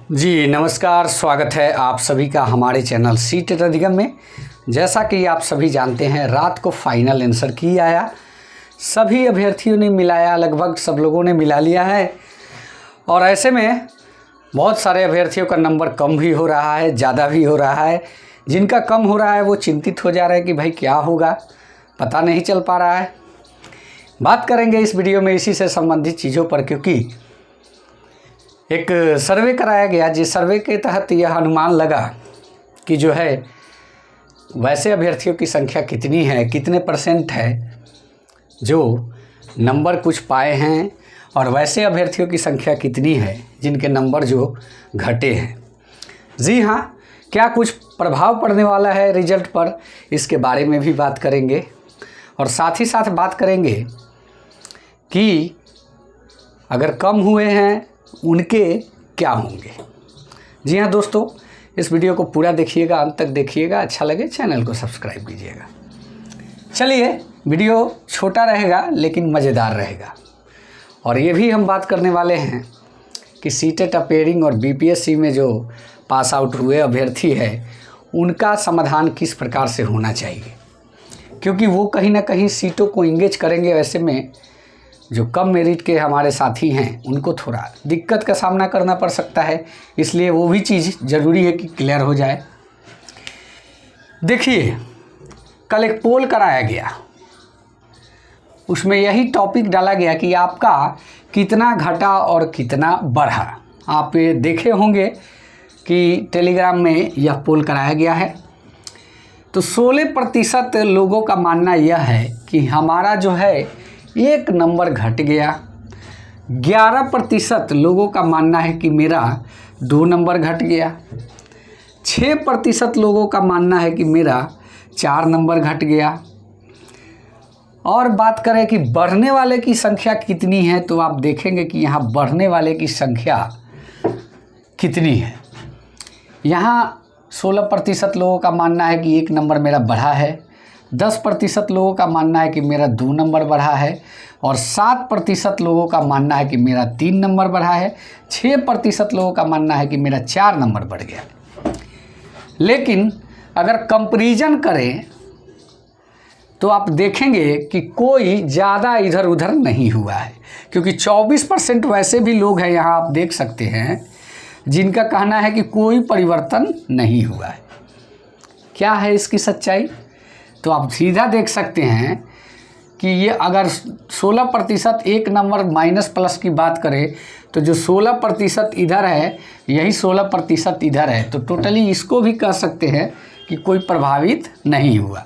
जी नमस्कार, स्वागत है आप सभी का हमारे चैनल सीटेट अधिगम में। जैसा कि आप सभी जानते हैं, रात को फाइनल आंसर की आया, सभी अभ्यर्थियों ने मिलाया, लगभग सब लोगों ने मिला लिया है। और ऐसे में बहुत सारे अभ्यर्थियों का नंबर कम भी हो रहा है, ज़्यादा भी हो रहा है। जिनका कम हो रहा है वो चिंतित हो जा रहे हैं कि भाई क्या होगा, पता नहीं चल पा रहा है। बात करेंगे इस वीडियो में इसी से संबंधित चीज़ों पर, क्योंकि एक सर्वे कराया गया जिस सर्वे के तहत यह अनुमान लगा कि जो है वैसे अभ्यर्थियों की संख्या कितनी है, कितने % है जो नंबर कुछ पाए हैं, और वैसे अभ्यर्थियों की संख्या कितनी है जिनके नंबर जो घटे हैं। जी हाँ, क्या कुछ प्रभाव पड़ने वाला है रिजल्ट पर, इसके बारे में भी बात करेंगे। और साथ ही साथ बात करेंगे कि अगर कम हुए हैं उनके क्या होंगे। जी हाँ दोस्तों, इस वीडियो को पूरा देखिएगा, अंत तक देखिएगा। अच्छा लगे चैनल को सब्सक्राइब कीजिएगा। चलिए, वीडियो छोटा रहेगा लेकिन मज़ेदार रहेगा। और ये भी हम बात करने वाले हैं कि सीटेट अपेयरिंग और बीपीएससी में जो पास आउट हुए अभ्यर्थी है उनका समाधान किस प्रकार से होना चाहिए, क्योंकि वो कहीं ना कहीं सीटों को इंगेज करेंगे। ऐसे में जो कम मेरिट के हमारे साथी हैं उनको थोड़ा दिक्कत का सामना करना पड़ सकता है, इसलिए वो भी चीज़ ज़रूरी है कि क्लियर हो जाए। देखिए, कल एक पोल कराया गया, उसमें यही टॉपिक डाला गया कि आपका कितना घटा और कितना बढ़ा। आप ये देखे होंगे कि टेलीग्राम में यह पोल कराया गया है। तो 16% लोगों का मानना यह है कि हमारा जो है 1 नंबर घट गया। 11% लोगों का मानना है कि मेरा 2 नंबर घट गया। 6% लोगों का मानना है कि मेरा 4 नंबर घट गया। और बात करें कि बढ़ने वाले की संख्या कितनी है, तो आप देखेंगे कि यहाँ बढ़ने वाले की संख्या कितनी है। यहाँ 16% लोगों का मानना है कि 1 नंबर मेरा बढ़ा है। 10% लोगों का मानना है कि मेरा 2 नंबर बढ़ा है। और 7% लोगों का मानना है कि मेरा 3 नंबर बढ़ा है। 6% लोगों का मानना है कि मेरा 4 नंबर बढ़ गया। लेकिन अगर कंपैरिजन करें तो आप देखेंगे कि कोई ज़्यादा इधर उधर नहीं हुआ है, क्योंकि 24% वैसे भी लोग हैं, यहाँ आप देख सकते हैं, जिनका कहना है कि कोई परिवर्तन नहीं हुआ है। क्या है इसकी सच्चाई? तो आप सीधा देख सकते हैं कि ये अगर 16% 1 नंबर माइनस प्लस की बात करें तो जो 16% इधर है यही 16% इधर है, तो टोटली इसको भी कह सकते हैं कि कोई प्रभावित नहीं हुआ।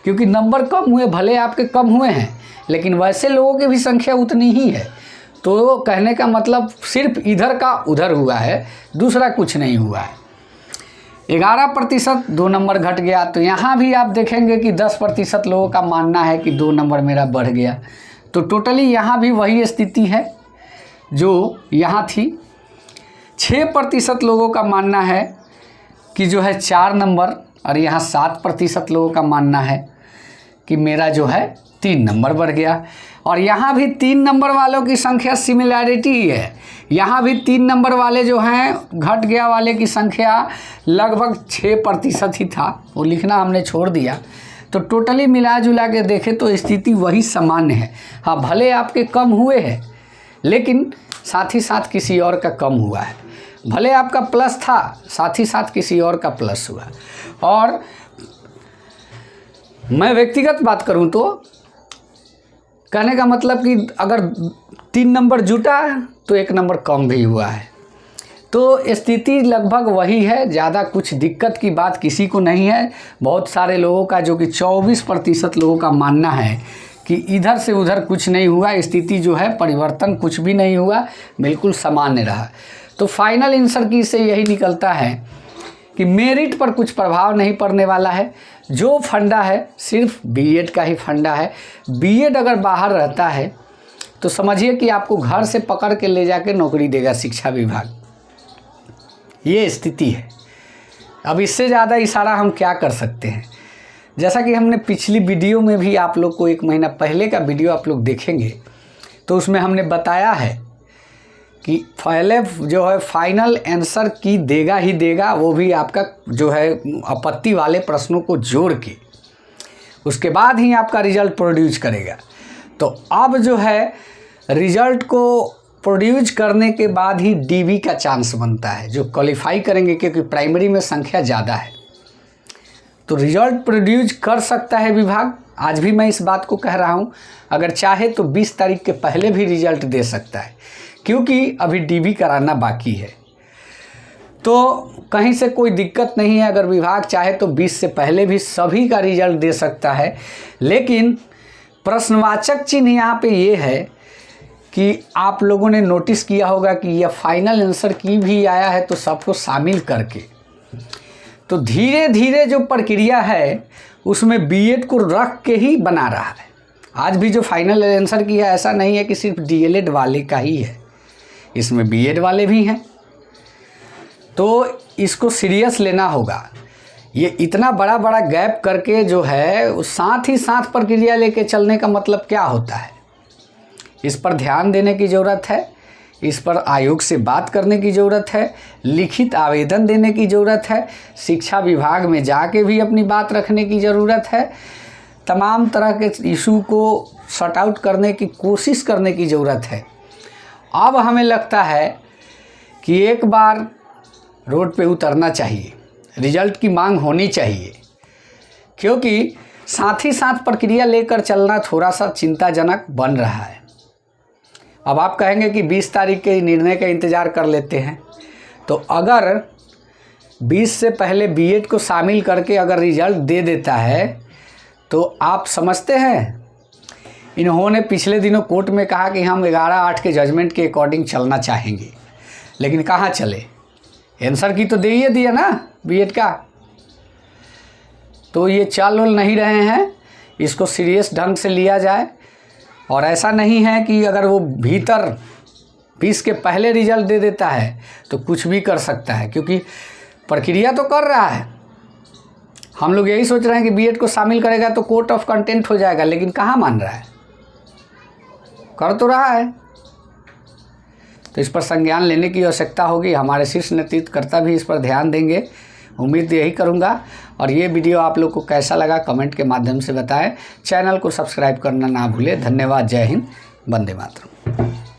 क्योंकि नंबर कम हुए, भले आपके कम हुए हैं, लेकिन वैसे लोगों की भी संख्या उतनी ही है। तो कहने का मतलब सिर्फ इधर का उधर हुआ है, दूसरा कुछ नहीं हुआ है। 11% 2 नंबर घट गया। तो यहाँ भी आप देखेंगे कि 10% लोगों का मानना है कि 2 नंबर मेरा बढ़ गया। तो टोटली यहाँ भी वही स्थिति है जो यहाँ थी। 6% लोगों का मानना है कि जो है 4 नंबर, और यहाँ 7% लोगों का मानना है कि मेरा जो है 3 नंबर बढ़ गया। और यहाँ भी 3 नंबर वालों की संख्या सिमिलैरिटी ही है। यहाँ भी 3 नंबर वाले जो हैं घट गया वाले की संख्या लगभग 6% ही था, वो लिखना हमने छोड़ दिया। तो टोटली मिला जुला के देखें तो स्थिति वही सामान्य है। हाँ, भले आपके कम हुए हैं लेकिन साथ ही साथ किसी और का कम हुआ है। भले आपका प्लस था, साथ ही साथ किसी और का प्लस हुआ। और मैं व्यक्तिगत बात करूं तो कहने का मतलब कि अगर 3 नंबर जुटा तो 1 नंबर कम भी हुआ है। तो स्थिति लगभग वही है, ज़्यादा कुछ दिक्कत की बात किसी को नहीं है। बहुत सारे लोगों का, जो कि 24% लोगों का मानना है कि इधर से उधर कुछ नहीं हुआ, स्थिति जो है परिवर्तन कुछ भी नहीं हुआ, बिल्कुल सामान्य रहा। तो फाइनल आंसर की से यही निकलता है कि मेरिट पर कुछ प्रभाव नहीं पड़ने वाला है। जो फंडा है सिर्फ बीएड का ही फंडा है। बीएड अगर बाहर रहता है तो समझिए कि आपको घर से पकड़ के ले जाके नौकरी देगा शिक्षा विभाग। ये स्थिति है। अब इससे ज़्यादा इशारा हम क्या कर सकते हैं। जैसा कि हमने पिछली वीडियो में भी, आप लोग को 1 महीना पहले का वीडियो आप लोग देखेंगे तो उसमें हमने बताया है कि पहले जो है फाइनल आंसर की देगा ही देगा, वो भी आपका जो है आपत्ति वाले प्रश्नों को जोड़ के, उसके बाद ही आपका रिजल्ट प्रोड्यूस करेगा। तो अब जो है रिजल्ट को प्रोड्यूस करने के बाद ही डीबी का चांस बनता है, जो क्वालिफाई करेंगे, क्योंकि प्राइमरी में संख्या ज़्यादा है। तो रिजल्ट प्रोड्यूस कर सकता है विभाग, आज भी मैं इस बात को कह रहा हूँ। अगर चाहे तो 20 तारीख के पहले भी रिजल्ट दे सकता है, क्योंकि अभी डीबी कराना बाकी है। तो कहीं से कोई दिक्कत नहीं है, अगर विभाग चाहे तो 20 से पहले भी सभी का रिजल्ट दे सकता है। लेकिन प्रश्नवाचक चिन्ह यहाँ पे ये है कि आप लोगों ने नोटिस किया होगा कि यह फाइनल आंसर की भी आया है, तो सबको शामिल करके, तो धीरे धीरे जो प्रक्रिया है उसमें बीएड को रख के ही बना रहा है। आज भी जो फाइनल आंसर किया, ऐसा नहीं है कि सिर्फ डीएलएड वाले का ही है, इसमें बीएड वाले भी हैं। तो इसको सीरियस लेना होगा। ये इतना बड़ा बड़ा गैप करके जो है साथ ही साथ प्रक्रिया लेके चलने का मतलब क्या होता है? इस पर ध्यान देने की ज़रूरत है, इस पर आयोग से बात करने की ज़रूरत है, लिखित आवेदन देने की ज़रूरत है, शिक्षा विभाग में जाके भी अपनी बात रखने की ज़रूरत है, तमाम तरह के इशू को सॉर्ट आउट करने की कोशिश करने की ज़रूरत है। अब हमें लगता है कि एक बार रोड पे उतरना चाहिए, रिजल्ट की मांग होनी चाहिए, क्योंकि साथ ही साथ प्रक्रिया लेकर चलना थोड़ा सा चिंताजनक बन रहा है। अब आप कहेंगे कि 20 तारीख के निर्णय का इंतज़ार कर लेते हैं, तो अगर 20 से पहले बीएड को शामिल करके अगर रिजल्ट दे देता है, तो आप समझते हैं, इन्होंने पिछले दिनों कोर्ट में कहा कि हम 11/8 के जजमेंट के अकॉर्डिंग चलना चाहेंगे, लेकिन कहाँ चले? आंसर की तो दे ही दिया ना बीएड का। तो ये चाल नहीं रहे हैं, इसको सीरियस ढंग से लिया जाए। और ऐसा नहीं है कि अगर वो भीतर 20 के पहले रिजल्ट दे देता है तो कुछ भी कर सकता है, क्योंकि प्रक्रिया तो कर रहा है। हम लोग यही सोच रहे हैं कि बीएड को शामिल करेगा तो कोर्ट ऑफ कंटेंट हो जाएगा, लेकिन कहाँ मान रहा है? कर तो रहा है। तो इस पर संज्ञान लेने की आवश्यकता होगी। हमारे शीर्ष नेतृत्वकर्ता भी इस पर ध्यान देंगे, उम्मीद यही करूंगा। और ये वीडियो आप लोग को कैसा लगा कमेंट के माध्यम से बताएं। चैनल को सब्सक्राइब करना ना भूलें। धन्यवाद। जय हिंद, वंदे मातरम।